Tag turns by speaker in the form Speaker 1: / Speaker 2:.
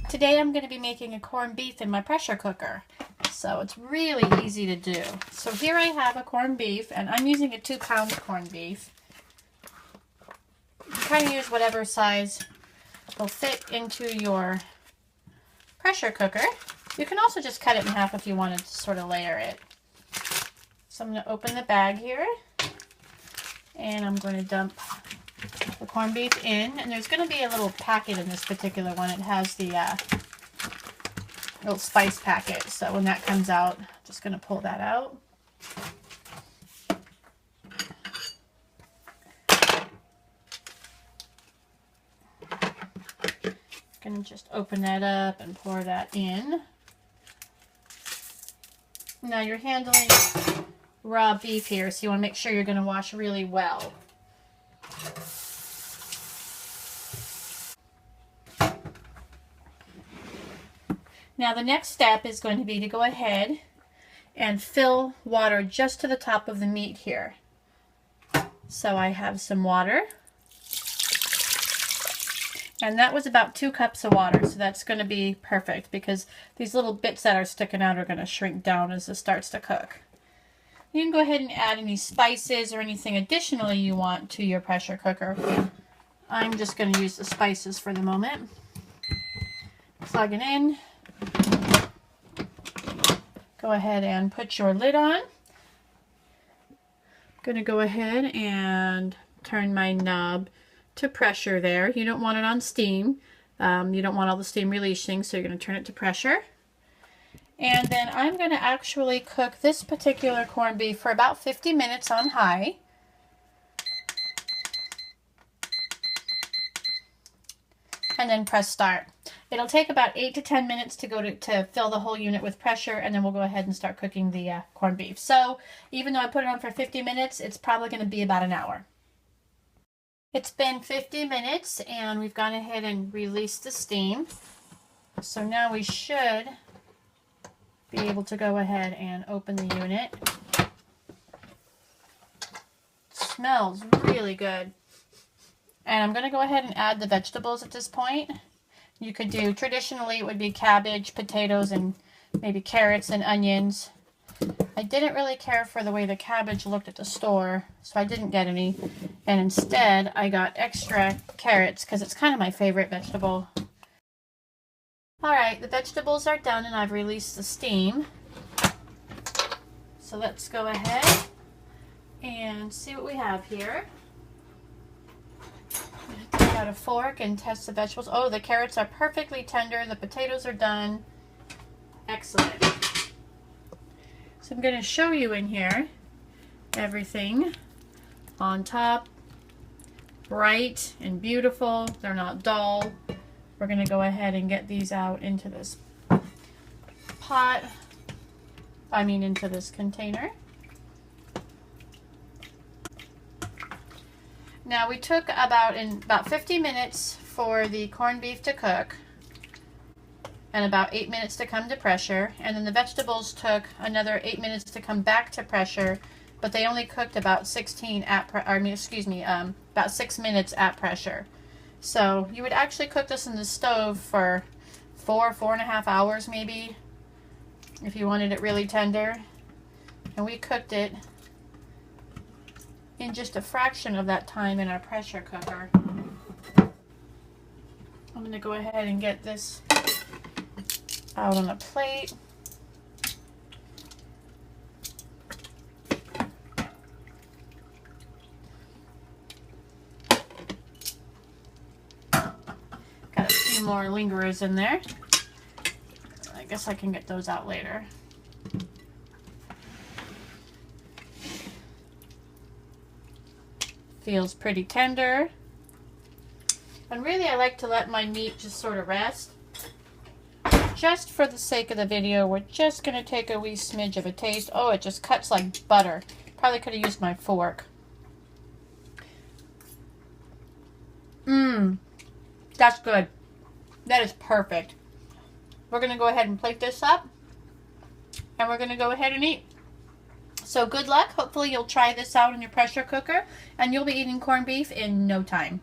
Speaker 1: Today I'm going to be making a corned beef in my pressure cooker. So it's really easy to do. So here I have a corned beef, and I'm using a 2-pound corned beef. You can kind of use whatever size will fit into your pressure cooker. You can also just cut it in half if you wanted to sort of layer it. So I'm going to open the bag here, and I'm going to dump the corned beef in, and there's going to be a little packet in this particular one. It has the little spice packet, so when that comes out, I'm just going to pull that out. Going to just open that up and pour that in. Now you're handling raw beef here, so you want to make sure you're going to wash really well. Now the next step is going to be to go ahead and fill water just to the top of the meat here. So I have some water, and that was about 2 cups of water, so that's going to be perfect because these little bits that are sticking out are going to shrink down as this starts to cook. You can go ahead and add any spices or anything additionally you want to your pressure cooker. I'm just going to use the spices for the moment. Plug it in. Go ahead and put your lid on. I'm going to go ahead and turn my knob to pressure there. You don't want it on steam. You don't want all the steam releasing, so you're going to turn it to pressure. And then I'm going to actually cook this particular corned beef for about 50 minutes on high. And then press start. It'll take about 8 to 10 minutes to fill the whole unit with pressure, and then we'll go ahead and start cooking the corned beef. So even though I put it on for 50 minutes, it's probably going to be about an hour. It's been 50 minutes, and we've gone ahead and released the steam. So now we should be able to go ahead and open the unit. It smells really good. And I'm going to go ahead and add the vegetables at this point. You could do, traditionally it would be cabbage, potatoes, and maybe carrots and onions. I didn't really care for the way the cabbage looked at the store, so I didn't get any. And instead I got extra carrots because it's kind of my favorite vegetable. Alright, the vegetables are done and I've released the steam. So let's go ahead and see what we have here. Take out a fork and test the vegetables. Oh, the carrots are perfectly tender. The potatoes are done. Excellent. So I'm going to show you in here everything on top. Bright and beautiful. They're not dull. We're going to go ahead and get these out into this pot. Into this container. Now we took about 50 minutes for the corned beef to cook and about 8 minutes to come to pressure, and then the vegetables took another 8 minutes to come back to pressure, but they only cooked about about 6 minutes at pressure. So you would actually cook this in the stove for 4.5 hours maybe if you wanted it really tender, and we cooked it in just a fraction of that time in our pressure cooker. I'm going to go ahead and get this out on a plate. Got a few more lingerers in there. I guess I can get those out later. Feels pretty tender. And really I like to let my meat just sort of rest. Just for the sake of the video, we're just going to take a wee smidge of a taste. Oh, it just cuts like butter. Probably could have used my fork. That's good. That is perfect. We're going to go ahead and plate this up, and we're going to go ahead and eat. So good luck. Hopefully you'll try this out in your pressure cooker, and you'll be eating corned beef in no time.